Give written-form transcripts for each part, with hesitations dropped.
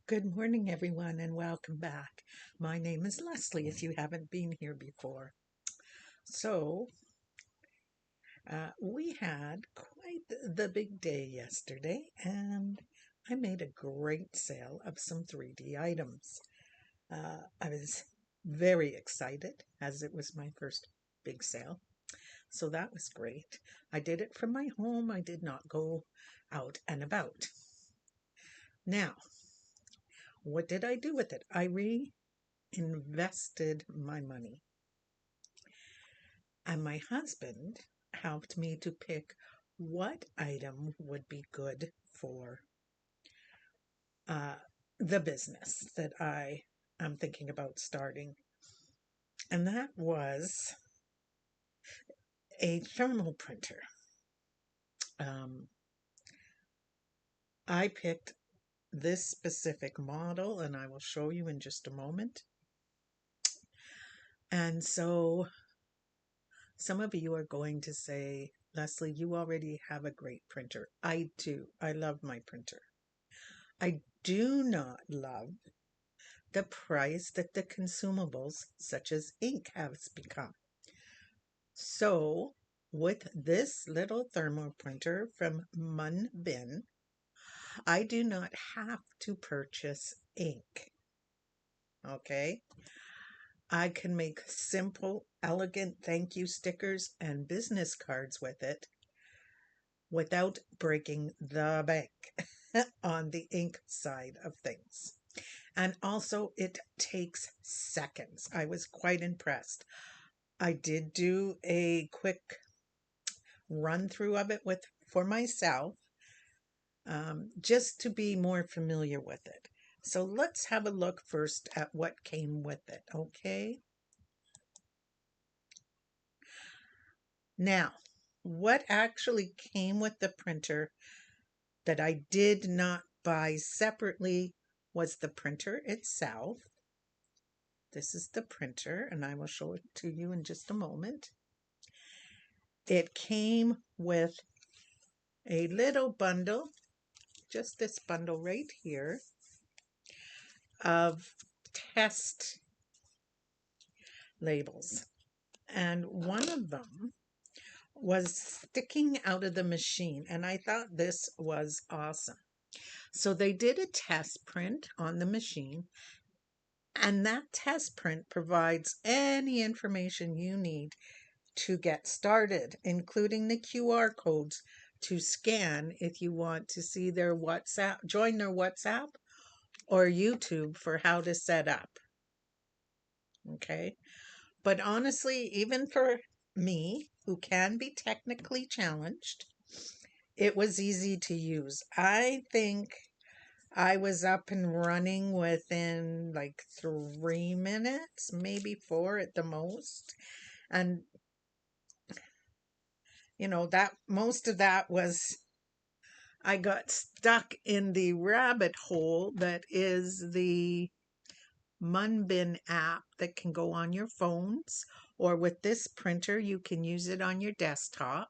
Good morning, everyone, and welcome back. My name is Leslie, if you haven't been here before. So, we had quite the big day yesterday, and I made a great sale of some 3D items. I was very excited as it was my first big sale, so that was great. I did it from my home, I did not go out and about. Now, what did I do with it? I reinvested my money. And my husband helped me to pick what item would be good for uh, the business that I am thinking about starting. And that was a thermal printer. Um, I picked this specific model, and I will show you in just a moment. And so some of you are going to say, Leslie, you already have a great printer. I do. I love my printer. I do not love the price that the consumables, such as ink, has become. So, with this little thermal printer from Munbyn, I do not have to purchase ink. Okay? I can make simple, elegant thank you stickers and business cards with it without breaking the bank on the ink side of things. And also, it takes seconds. I was quite impressed. I did do a quick run through of it for myself, just to be more familiar with it. So let's have a look first at what came with it, okay? Now, what actually came with the printer that I did not buy separately was the printer itself. This is the printer, and I will show it to you in just a moment. It came with a little bundle, just this bundle right here, of test labels. And one of them was sticking out of the machine, and I thought this was awesome. So they did a test print on the machine, and that test print provides any information you need to get started, including the QR codes to scan if you want to see their WhatsApp, join their WhatsApp or YouTube for how to set up. Okay. But honestly, even for me, who can be technically challenged, it was easy to use. I think I was up and running within like 3 minutes, maybe 4 at the most. And that most of that was I got stuck in the rabbit hole that is the Munbyn app that can go on your phones, or with this printer, you can use it on your desktop.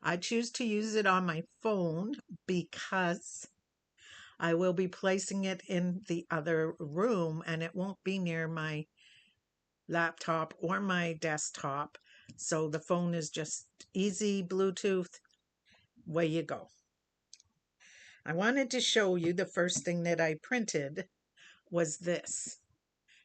I choose to use it on my phone because I will be placing it in the other room and it won't be near my laptop or my desktop. So the phone is just easy Bluetooth. Way you go. I wanted to show you the first thing that I printed was this.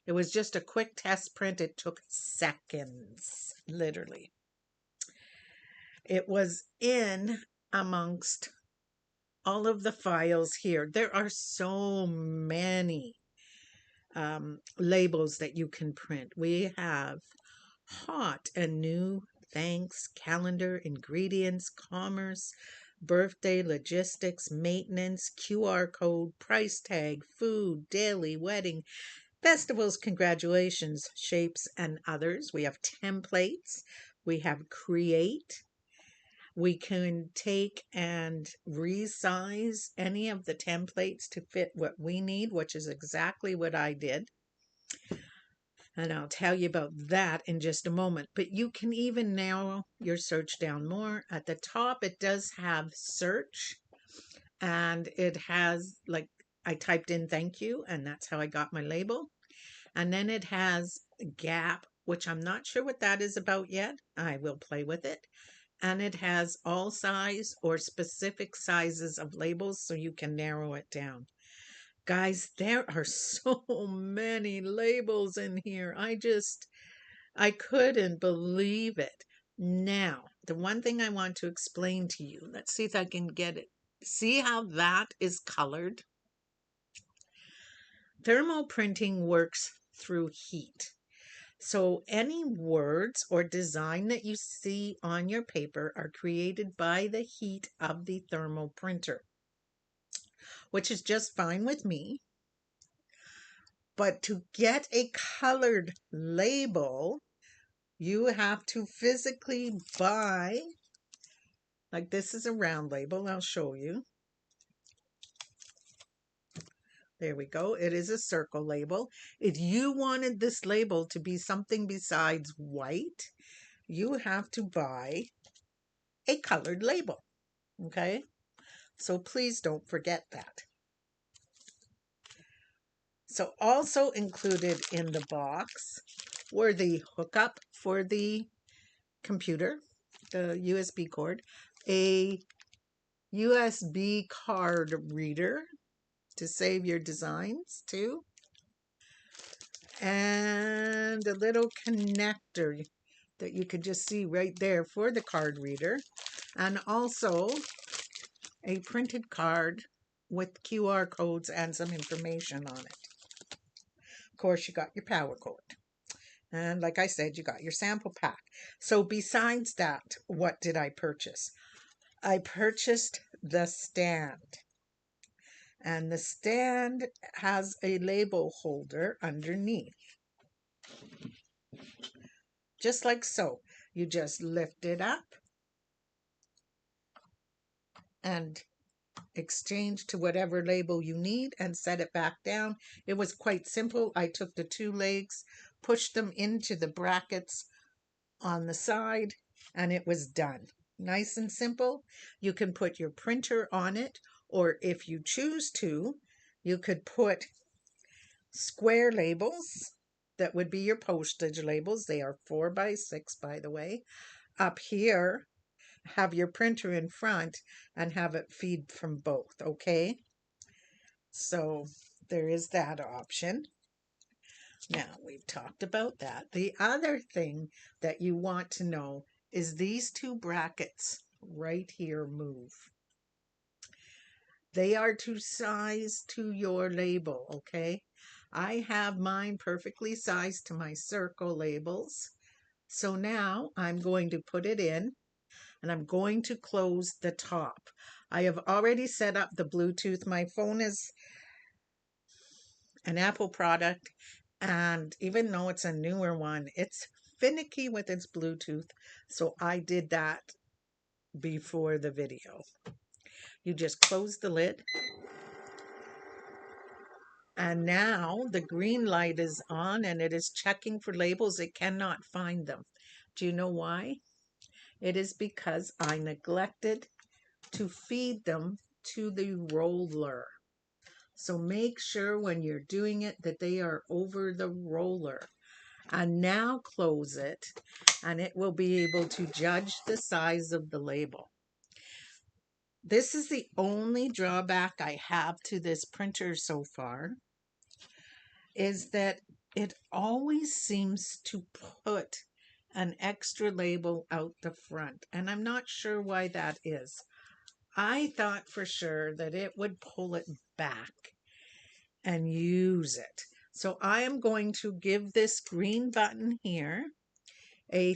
It was just a quick test print. It took seconds, literally. It was in amongst all of the files here. There are so many labels that you can print. We have hot and new, thanks, calendar, ingredients, commerce, birthday, logistics, maintenance, QR code, price tag, food, daily, wedding, festivals, congratulations, shapes, and others. We have templates. We have create. We can take and resize any of the templates to fit what we need, which is exactly what I did. And I'll tell you about that in just a moment. But you can even narrow your search down more. At the top, it does have search, and it has like I typed in thank you, and that's how I got my label. And then it has gap, which I'm not sure what that is about yet. I will play with it. And it has all size or specific sizes of labels so you can narrow it down. Guys, there are so many labels in here. I couldn't believe it. Now, the one thing I want to explain to you, let's see if I can get it. See how that is colored? Thermal printing works through heat. So any words or design that you see on your paper are created by the heat of the thermal printer, which is just fine with me. But to get a colored label, you have to physically buy, like this is a round label, I'll show you. There we go. It is a circle label. If you wanted this label to be something besides white, you have to buy a colored label. Okay? So please don't forget that. So also included in the box were the hookup for the computer, the USB cord, a USB card reader to save your designs too, and a little connector that you could just see right there for the card reader, and also a printed card with QR codes and some information on it. Of course, you got your power cord. And like I said, you got your sample pack. So besides that, what did I purchase? I purchased the stand. And the stand has a label holder underneath. Just like so. You just lift it up and exchange to whatever label you need and set it back down. It was quite simple. I took the two legs, pushed them into the brackets on the side, and it was done. Nice and simple. You can put your printer on it, or if you choose to, you could put square labels. That would be your postage labels. They are 4x6, by the way. Up here, have your printer in front and have it feed from both, okay? So there is that option. Now, we've talked about that. The other thing that you want to know is these two brackets right here move. They are to size to your label, okay? I have mine perfectly sized to my circle labels. So now I'm going to put it in and I'm going to close the top. I have already set up the Bluetooth. My phone is an Apple product, and even though it's a newer one, it's finicky with its Bluetooth. So I did that before the video. You just close the lid. And now the green light is on and it is checking for labels. It cannot find them. Do you know why? It is because I neglected to feed them to the roller. So make sure when you're doing it that they are over the roller. And now close it and it will be able to judge the size of the label. This is the only drawback I have to this printer so far, is that it always seems to put an extra label out the front. And I'm not sure why that is. I thought for sure that it would pull it back and use it. So I am going to give this green button here a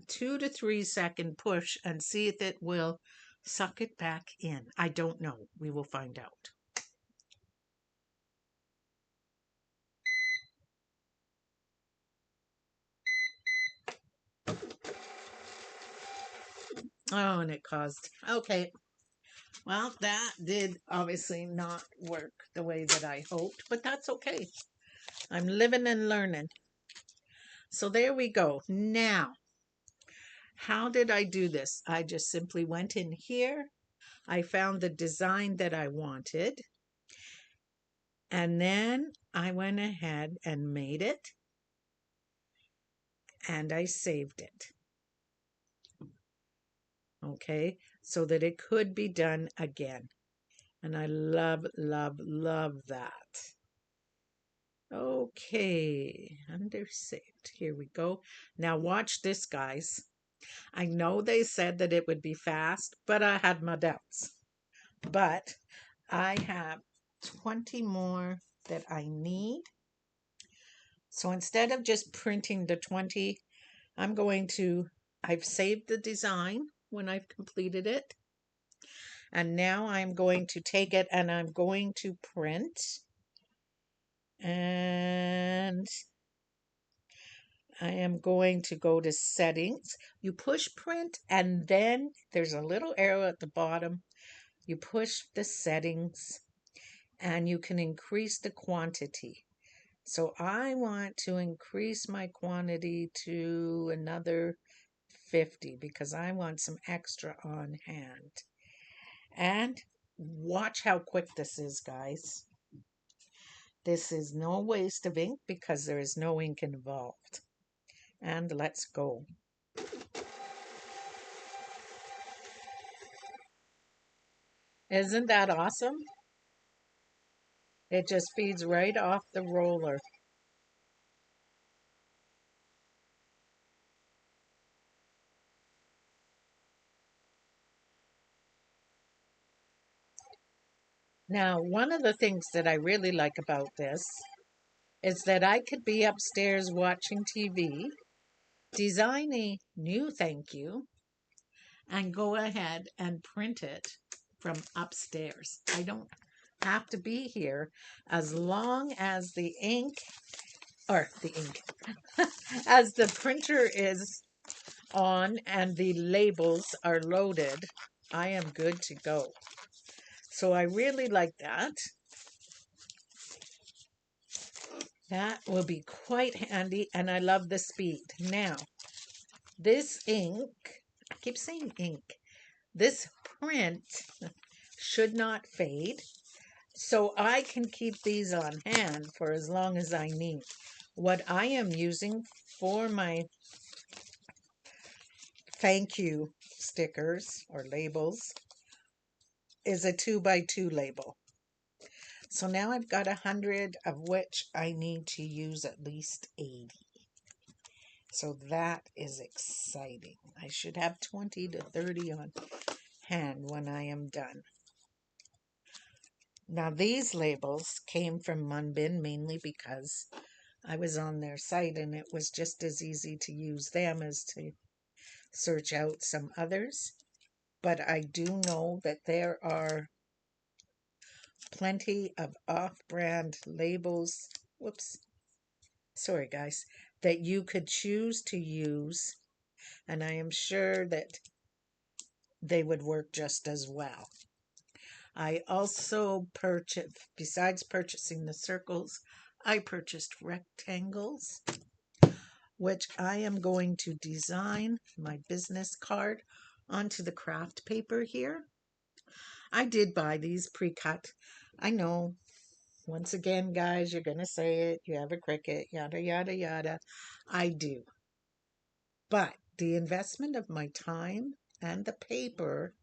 2 to 3 second push and see if it will suck it back in. I don't know. We will find out. Oh, and it caused. Okay. Well, that did obviously not work the way that I hoped, but that's okay. I'm living and learning. So there we go. Now, how did I do this? I just simply went in here. I found the design that I wanted. And then I went ahead and made it and I saved it. Okay, so that it could be done again. And I love, love, love that. Okay, under saved. Here we go. Now watch this, guys. I know they said that it would be fast, but I had my doubts. But I have 20 more that I need. So instead of just printing the 20, I've saved the design when I've completed it. And now I'm going to take it and I'm going to print. And I am going to go to settings. You push print and then there's a little arrow at the bottom. You push the settings and you can increase the quantity. So I want to increase my quantity to another 50 because I want some extra on hand. And watch how quick this is, guys. This is no waste of ink because there is no ink involved. And let's go. Isn't that awesome? It just feeds right off the roller. Now, one of the things that I really like about this is that I could be upstairs watching TV, design a new thank you, and go ahead and print it from upstairs. I don't have to be here as long as the ink, as the printer is on and the labels are loaded. I am good to go. So I really like that. That will be quite handy, and I love the speed. Now, this ink, I keep saying ink, this print should not fade, so I can keep these on hand for as long as I need. What I am using for my thank you stickers or labels is a 2x2 label. So now I've got 100, of which I need to use at least 80. So that is exciting. I should have 20 to 30 on hand when I am done. Now these labels came from Munbyn mainly because I was on their site and it was just as easy to use them as to search out some others. But I do know that there are plenty of off-brand labels. Whoops. Sorry, guys. That you could choose to use. And I am sure that they would work just as well. I also purchased, besides purchasing the circles, I purchased rectangles, which I am going to design my business card onto the craft paper here. I did buy these pre-cut. I know, once again, guys, you're going to say it. You have a Cricut, yada, yada, yada. I do. But the investment of my time and the paper,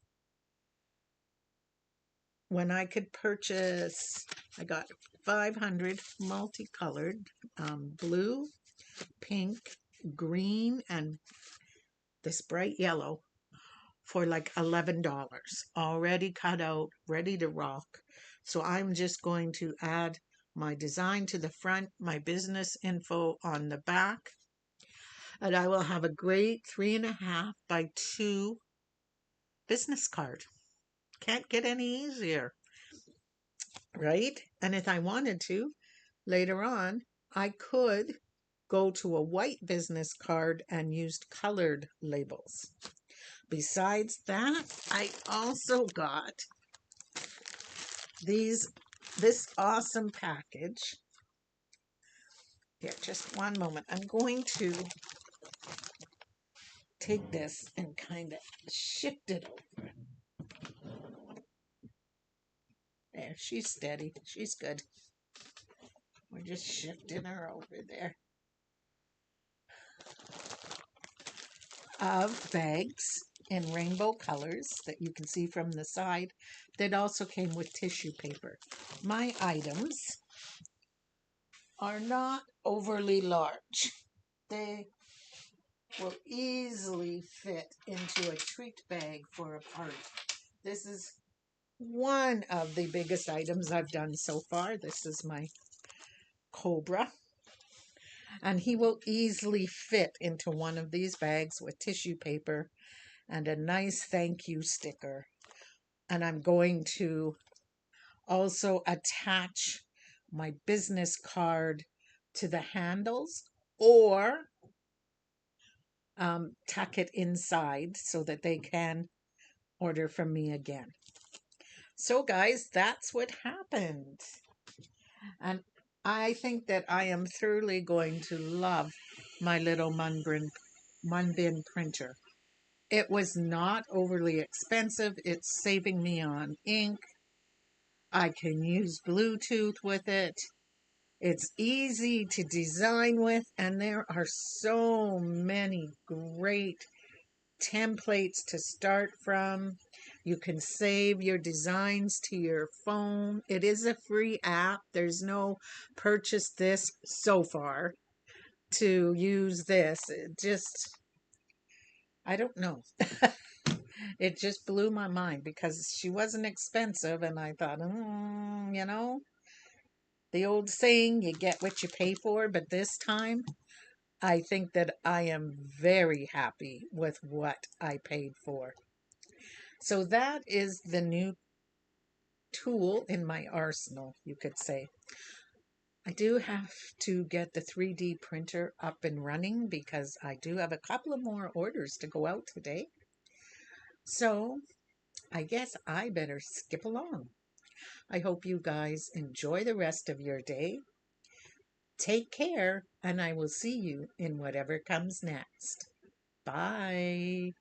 when I could purchase, I got 500 multicolored, blue, pink, green, and this bright yellow for like $11, already cut out, ready to rock. So I'm just going to add my design to the front, my business info on the back, and I will have a great 3.5 by 2 business card. Can't get any easier, right? And if I wanted to, later on, I could go to a white business card and used colored labels. Besides that, I also got this awesome package. Here, just one moment. I'm going to take this and kind of shift it over. There, she's steady. She's good. We're just shifting her over there. Of bags in rainbow colors that you can see from the side that also came with tissue paper. My items are not overly large. They will easily fit into a treat bag for a party. This is one of the biggest items I've done so far. This is my Cobra. And he will easily fit into one of these bags with tissue paper and a nice thank you sticker. And I'm going to also attach my business card to the handles or tuck it inside so that they can order from me again. So guys, that's what happened. And I think that I am thoroughly going to love my little Munbyn printer. It was not overly expensive. It's saving me on ink. I can use Bluetooth with it. It's easy to design with, and there are so many great templates to start from. You can save your designs to your phone. It is a free app. There's no purchase this so far to use this. I don't know. It just blew my mind because she wasn't expensive, and I thought, the old saying, you get what you pay for, but this time I think that I am very happy with what I paid for. So that is the new tool in my arsenal, you could say. I do have to get the 3D printer up and running because I do have a couple of more orders to go out today. So I guess I better skip along. I hope you guys enjoy the rest of your day. Take care, and I will see you in whatever comes next. Bye.